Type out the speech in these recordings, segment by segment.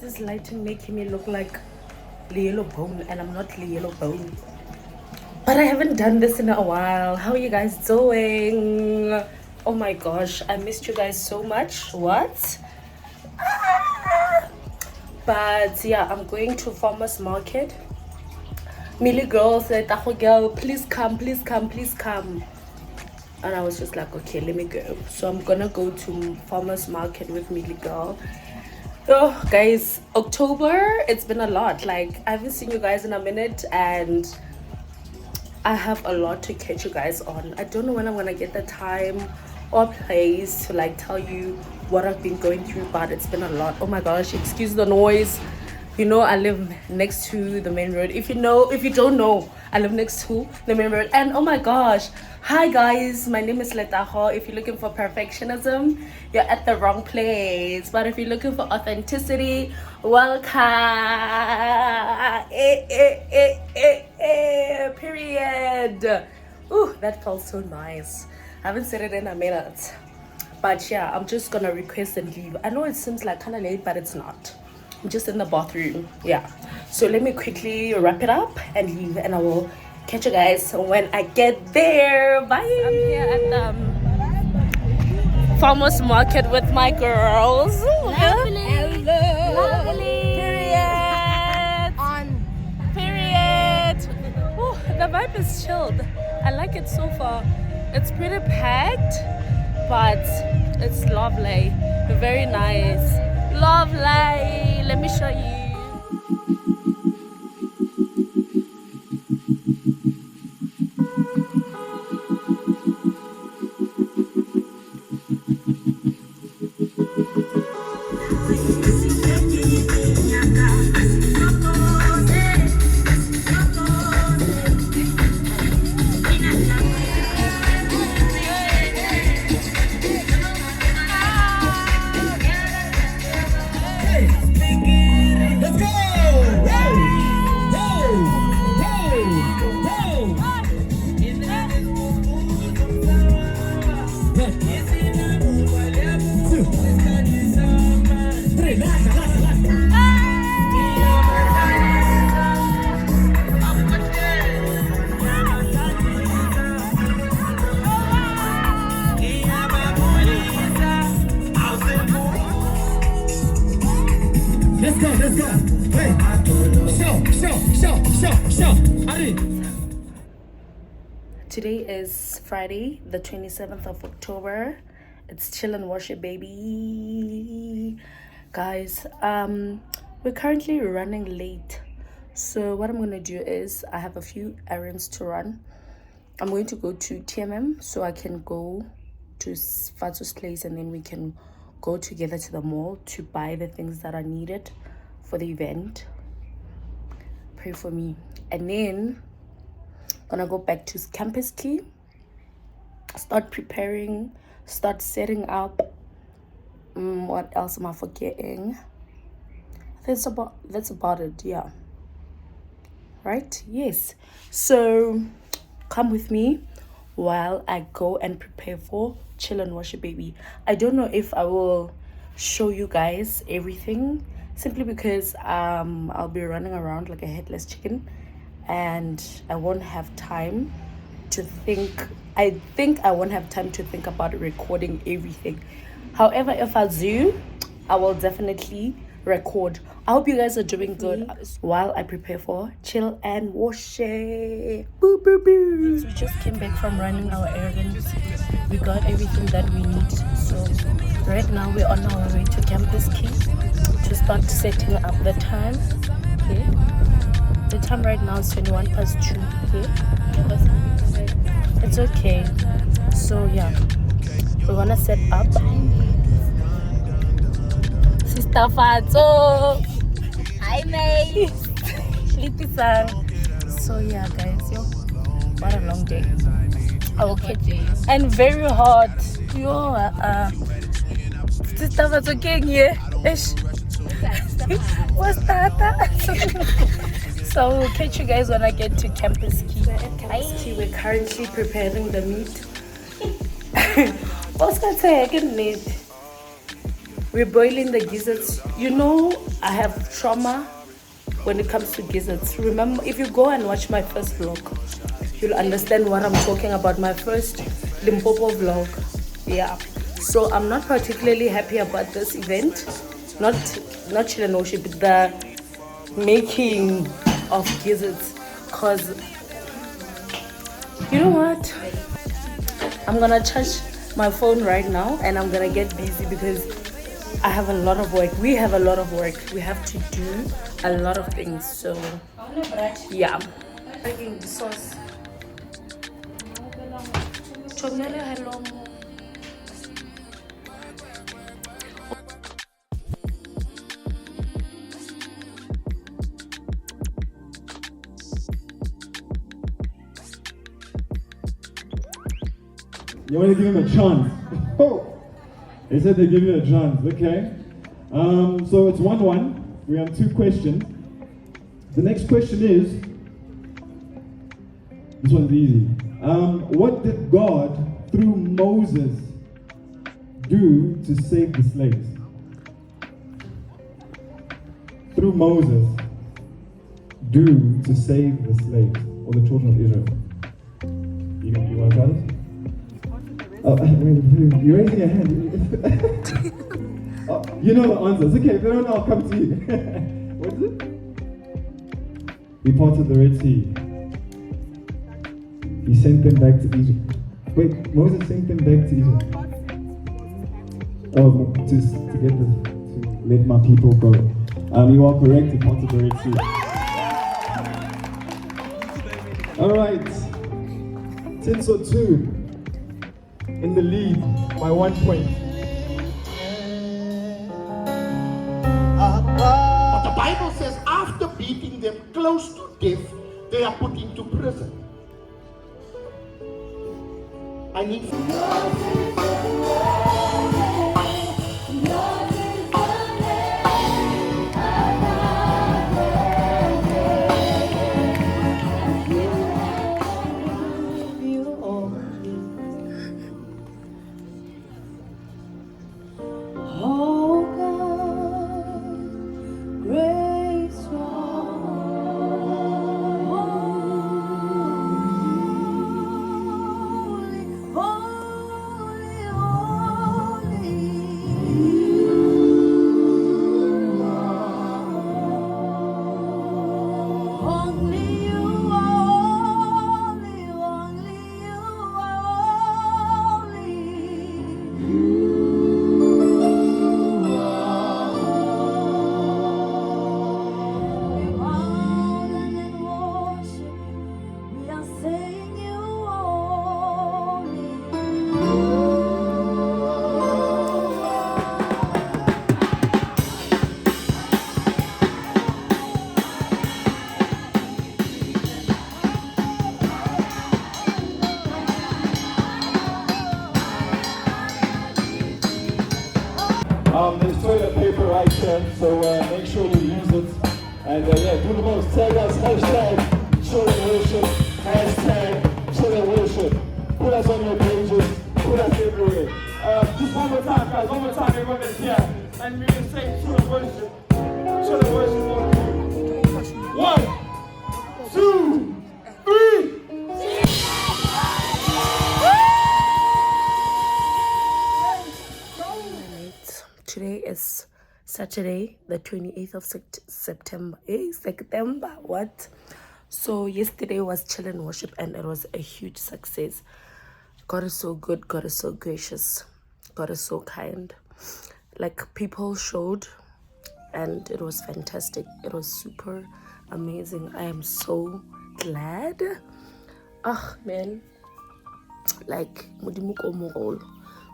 this lighting making me look like the yellow bone, and I'm not the yellow bone. But I haven't done this in a while. How are you guys doing? Oh my gosh, I missed you guys so much. What? But yeah, I'm going to farmers market. Millie girl said, "Taho girl, please come, please come, please come." And I was just like, okay, let me go. So I'm gonna go to farmers market with Millie girl. Oh guys, October, it's been a lot. Like, I haven't seen you guys in a minute, and I have a lot to catch you guys on. I don't know when I'm gonna get the time or place to like tell you what I've been going through, but it's been a lot. Oh my gosh, excuse the noise. You know, I live next to the main road. If you don't know, I live next to the main road. And oh my gosh, hi guys, my name is Letaho. If you're looking for perfectionism, you're at the wrong place. But if you're looking for authenticity, welcome. Period. Ooh, that felt so nice. I haven't said it in a minute. But yeah, I'm just gonna request and leave. I know it seems like kind of late, but it's not. I'm just in the bathroom. Yeah. So let me quickly wrap it up and leave, and I will catch you guys when I get there. Bye. I'm here at the farmers market with my girls. Lovely. Period. Period. Ooh, the vibe is chilled. I like it so far. It's pretty packed, but it's lovely. Very nice. Lovely. Let me show you. Let's go. Hey. Show. Today is Friday, the 27th of October. It's Chillnworship, baby. Guys, we're currently running late. So what I'm going to do is I have a few errands to run. I'm going to go to TMM so I can go to Fatu's place, and then we can go together to the mall to buy the things that are needed for the event. Pray for me. And then I'm gonna go back to CampusKey, start preparing, start setting up. What else am I forgetting? That's about it. Yeah, right? Yes. So come with me while I go and prepare for Chillnworship, baby. I don't know if I will show you guys everything, simply because I'll be running around like a headless chicken, and I won't have time to think. I think I won't have time to think about recording everything. However, if I do, I will definitely record. I hope you guys are doing good while I prepare for chill and worship. Boo, boo, boo. So we just came back from running our errands. We got everything that we need. So right now we're on our way to CampusKey to start setting up the time. Okay. The time right now is 2:21. Okay. It's okay. So yeah, we wanna set up. Sister Fato. Hi, May. So yeah, guys, what a long day. I will catch you. And very hot. Sister Fato came here. What's that? So we'll catch you guys when I get to CampusKey. We're currently preparing the meat. What's that say? I can need. We're boiling the gizzards. You know, I have trauma when it comes to gizzards. Remember, if you go and watch my first vlog, you'll understand what I'm talking about. My first Limpopo vlog. Yeah. So I'm not particularly happy about this event. Not Chillnworship, but the making of gizzards. Cause you know what? I'm gonna charge my phone right now and I'm gonna get busy because I have a lot of work. We have a lot of work. We have to do a lot of things. So yeah. Making the sauce. You want to give him a chance? Oh, they said they give you a chance. Okay. So it's 1-1. We have 2 questions. The next question is, this one's easy. What did God, through Moses, do to save the slaves? Through Moses, do to save the slaves, or the children of Israel? You want to try this? Oh, you're raising your hand. Oh, you know the answers. Okay, if they don't know, I'll come to you. What is it? He parted the Red Sea. He sent them back to Egypt. Wait, Moses sent them back to Egypt. Oh, to get to let my people go. You are correct. He parted the Red Sea. All right. 10-2 in the lead by 1 point. But the Bible says after beating them close to death, they are put into prison. I need There's toilet paper right here, so make sure you use it. And yeah, do the most. Tag us, hashtag Chillnworship, hashtag Chillnworship. Put us on your pages, put us everywhere. Just one more time, guys, one more time, everyone that's here. And we're going to say Chillnworship. Chillnworship on 1, 2, 3. Today is Saturday, the 28th of September. September, what? So yesterday was Chillnworship and it was a huge success. God is so good, God is so gracious, God is so kind. Like, people showed and it was fantastic. It was super amazing. I am so glad. Ah, man. Like,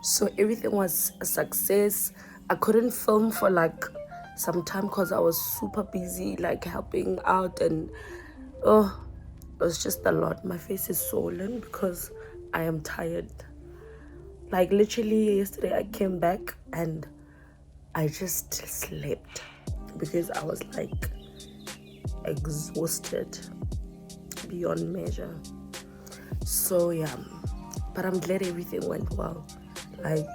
so everything was a success. I couldn't film for like some time because I was super busy, like helping out, and it was just a lot. My face is swollen because I am tired. Like, literally yesterday I came back and I just slept because I was like exhausted beyond measure. So yeah, but I'm glad everything went well. Like,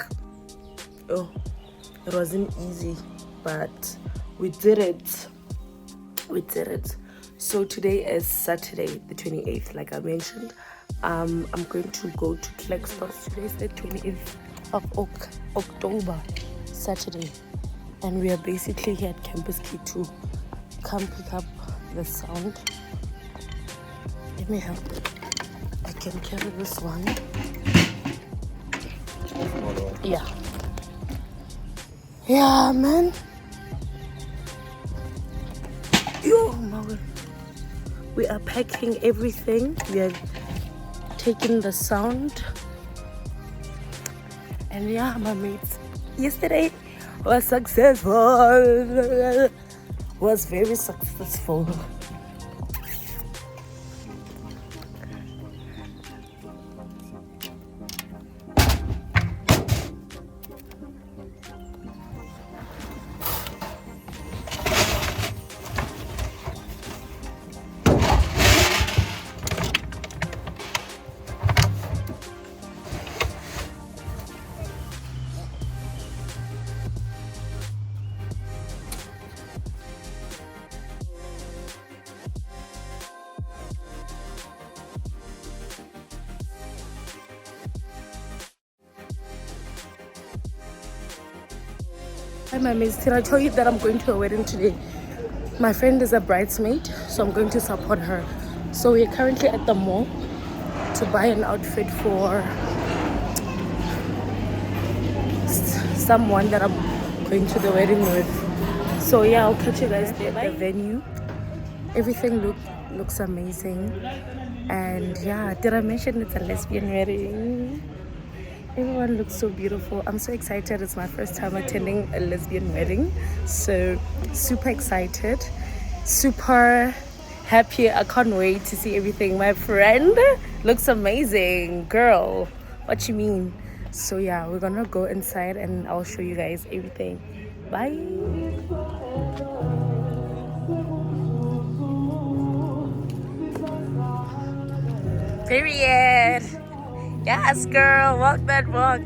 It wasn't easy, but we did it. We did it. So today is Saturday, the 28th, like I mentioned. I'm going to go to Klextos. Today is the 28th of October, Saturday. And we are basically here at CampusKey to come pick up the sound. Let me help. I can carry this one. Yeah. Yeah, man. Yo, my. We are packing everything. We are taking the sound. And yeah, my mates. Yesterday was successful. Was very successful. Hi, my mates. Did I tell you that I'm going to a wedding today? My friend is a bridesmaid, so I'm going to support her. So we're currently at the mall to buy an outfit for someone that I'm going to the wedding with. So yeah, I'll catch you guys there at the venue. Everything looks amazing. And yeah, did I mention it's a lesbian wedding? Everyone looks so beautiful. I'm so excited. It's my first time attending a lesbian wedding. So super excited. Super happy. I can't wait to see everything. My friend looks amazing. Girl, what you mean? So yeah, we're gonna go inside and I'll show you guys everything. Bye. Period. Yes, girl. Walk that walk.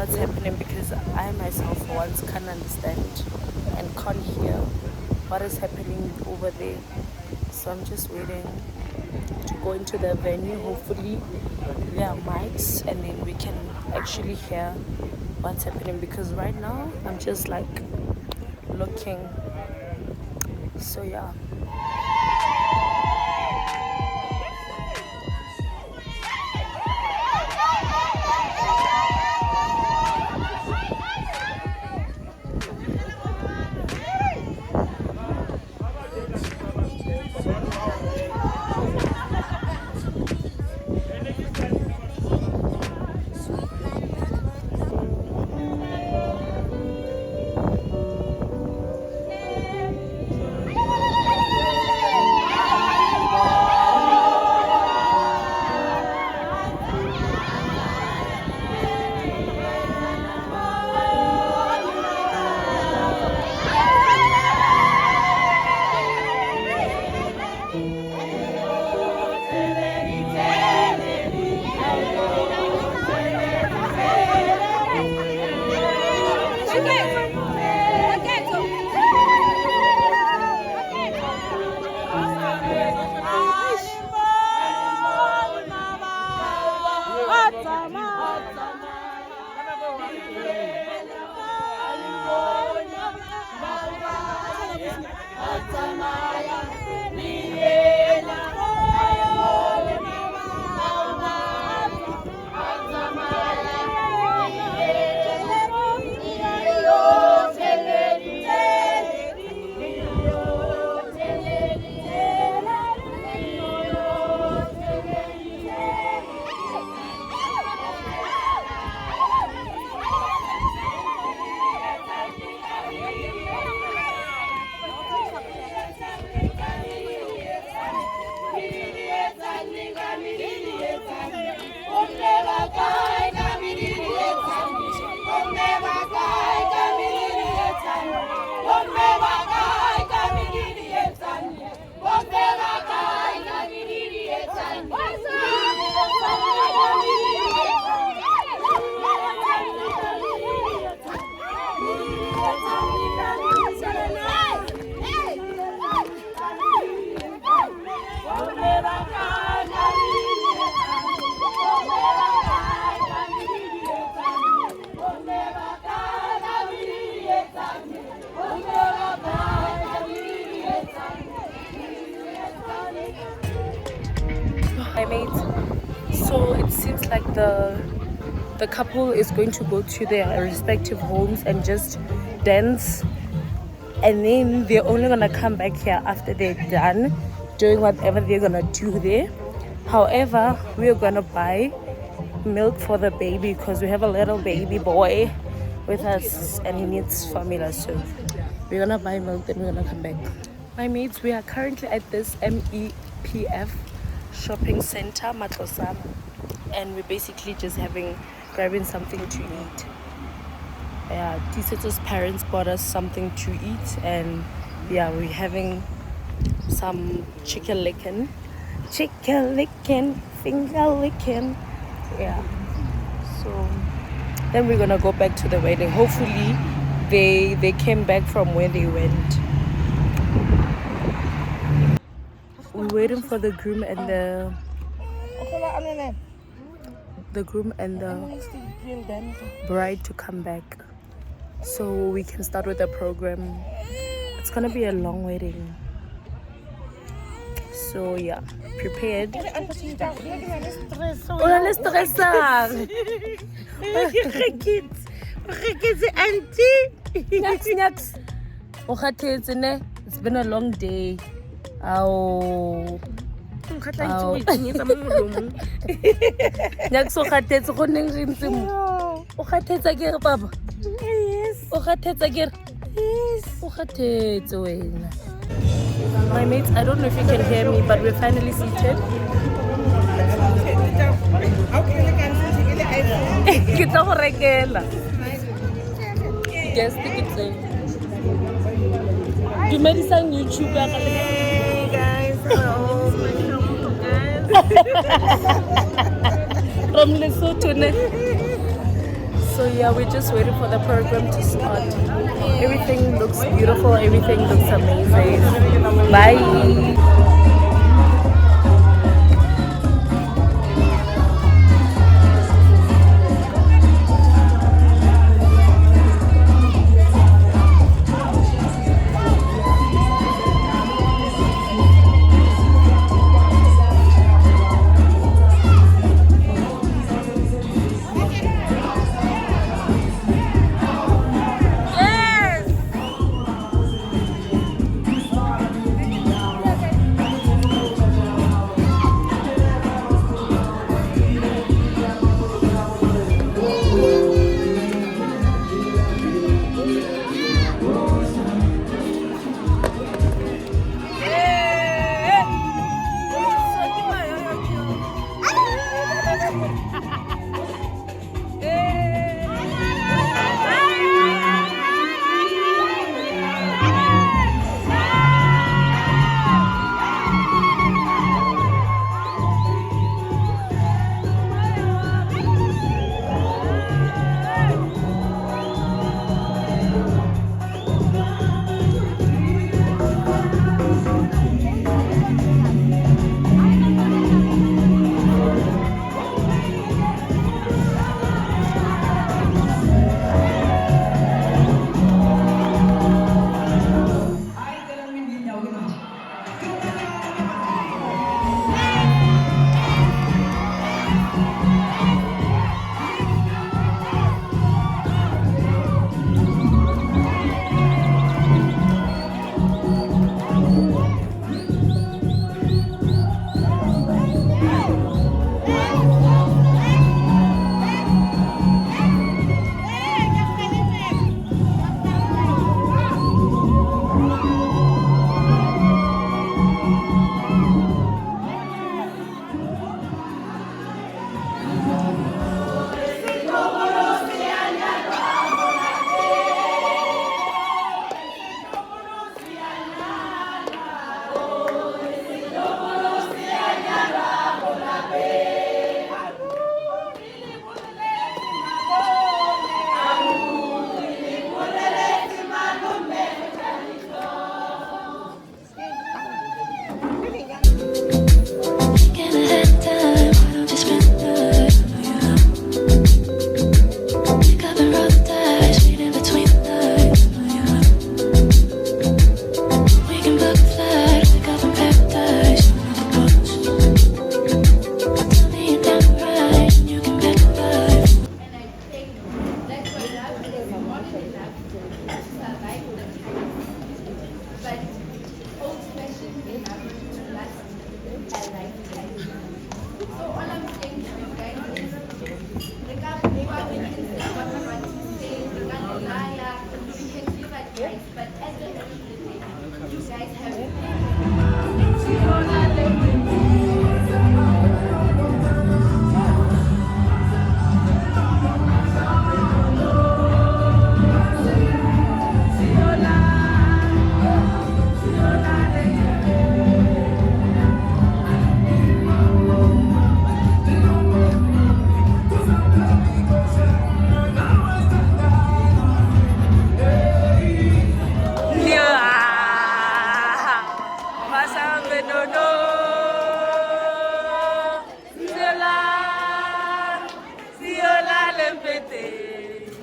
what's happening because I myself once can't understand and can't hear what is happening over there. So I'm just waiting to go into the venue. Hopefully there are mics and then we can actually hear what's happening, because right now I'm just like looking. So yeah. So it seems like the couple is going to go to their respective homes and just dance, and then they're only gonna come back here after they're done doing whatever they're gonna do there. However, we're gonna buy milk for the baby because we have a little baby boy with us and he needs formula, so we're gonna buy milk, then we're gonna come back. My mates, we are currently at this MEPF shopping center, Matlosana, and we're basically just grabbing something to eat. Yeah, Tiseto's parents bought us something to eat, and yeah, we're having some chicken licking, finger licking. Yeah, so then we're gonna go back to the wedding. Hopefully they came back from where they went. We're waiting for the groom and the bride to come back so we can start with the program. It's gonna be a long wedding, so yeah, prepared. It's been a long day. Oh. Nyak so khathetse go neng re ntse mo o khathetsa ke re baba. Yes o khathetsa ke re yes o khathetse wena. My mates, I don't know if you can hear me, but we're finally seated. Ke tla go rekela guest tickets. Dumedisang YouTube ya ka le guys. From Lesotho ne. So yeah, we're just waiting for the program to start. Everything looks beautiful, everything looks amazing. Bye.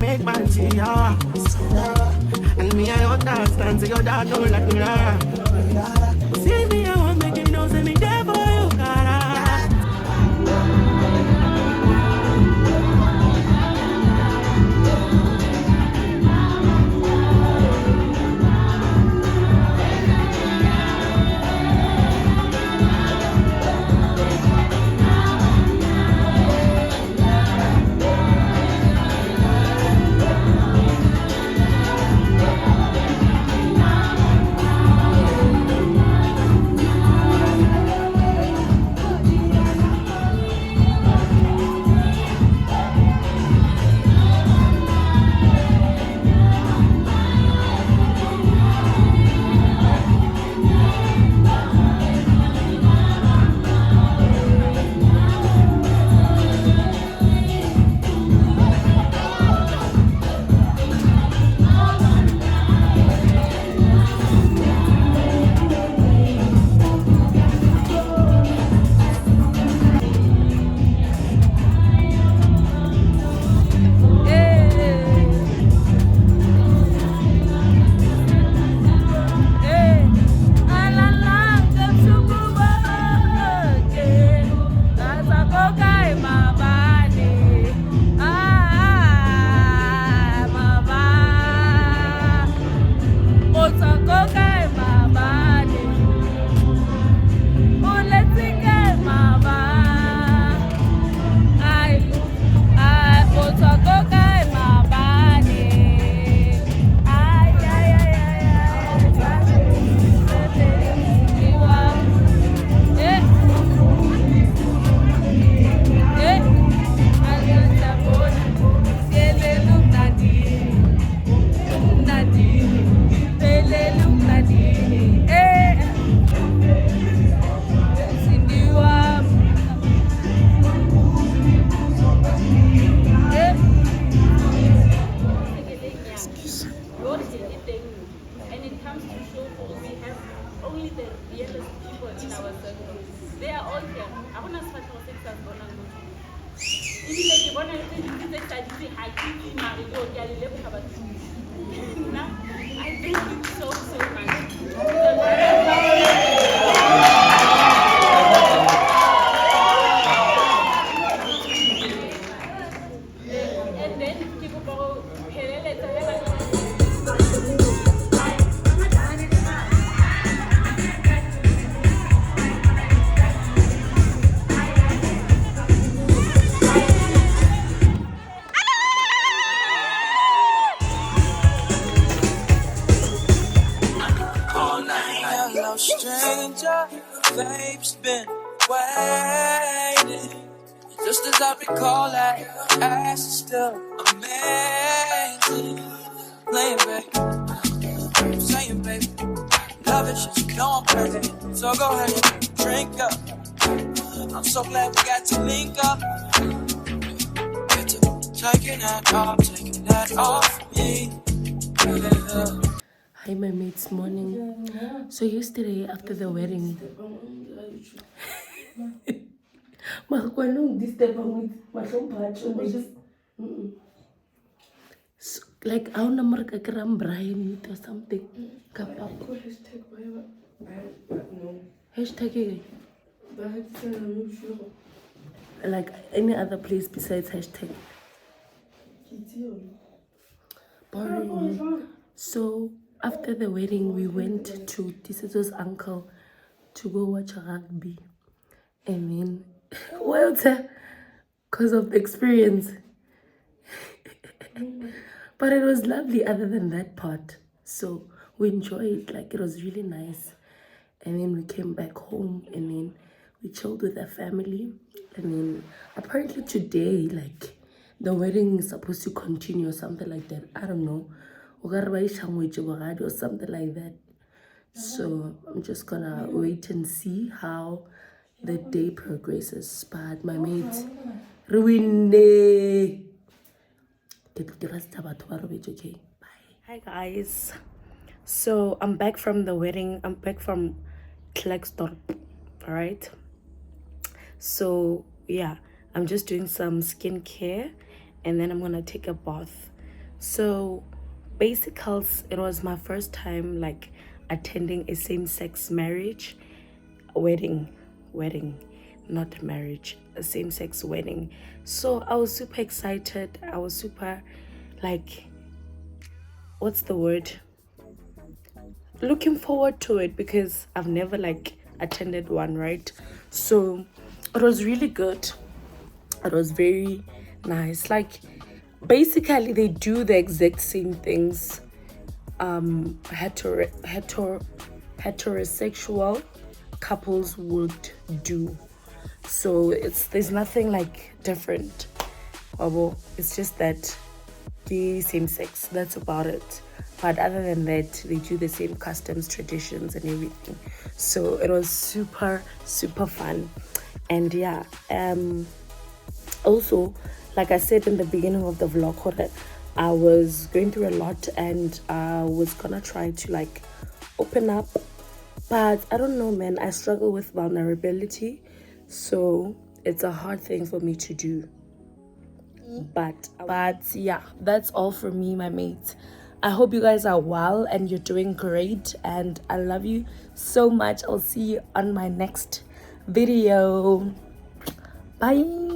Make man see ya. And me, I understand, so your dad don't like me. See me, I want make you know, say me there for you, cara. comes to showful, we have only the realest people in our circle. They are all here. I want to start our six as one and two. Even if you want to say, I keep married, I thank you so much. And then people go, Hello, stranger. Babe's been waiting. Just as I recall that ass is still amazing. Playing, babe. Saying, baby. Love it, shit, you know I'm crazy. So go ahead and drink up. I'm so glad we got to link up. Taking that off me. Hi, my mates, morning. So yesterday after the wedding, like I don't know, Brian or something. Hashtag like any other place besides hashtag. Boring. So after the wedding, we went to Tiseto's uncle to go watch rugby. And then, well, because of the experience. But it was lovely other than that part. So we enjoyed, like it was really nice. And then we came back home and then we chilled with our family. And then apparently today, like the wedding is supposed to continue or something like that. I don't know. Or something like that. So I'm just gonna wait and see how the day progresses. But my mates, okay. Bye. Hi guys. So I'm back from the wedding. I'm back from Klerksdorp. Alright. So yeah, I'm just doing some skincare and then I'm gonna take a bath. So basicals, it was my first time like attending a same-sex marriage wedding, not marriage, a same-sex wedding. So I was super excited. I was super like, what's the word, looking forward to it because I've never like attended one, right? So it was really good. It was very nice. Like basically they do the exact same things heterosexual couples would do. So there's nothing like different. It's just that the same sex, that's about it. But other than that, they do the same customs, traditions and everything. So it was super fun. And yeah, also, like I said in the beginning of the vlog, that I was going through a lot and I was gonna try to like open up, but I don't know, man, I struggle with vulnerability, so it's a hard thing for me to do. But yeah, that's all for me, my mates. I hope you guys are well and you're doing great, and I love you so much. I'll see you on my next video. Bye.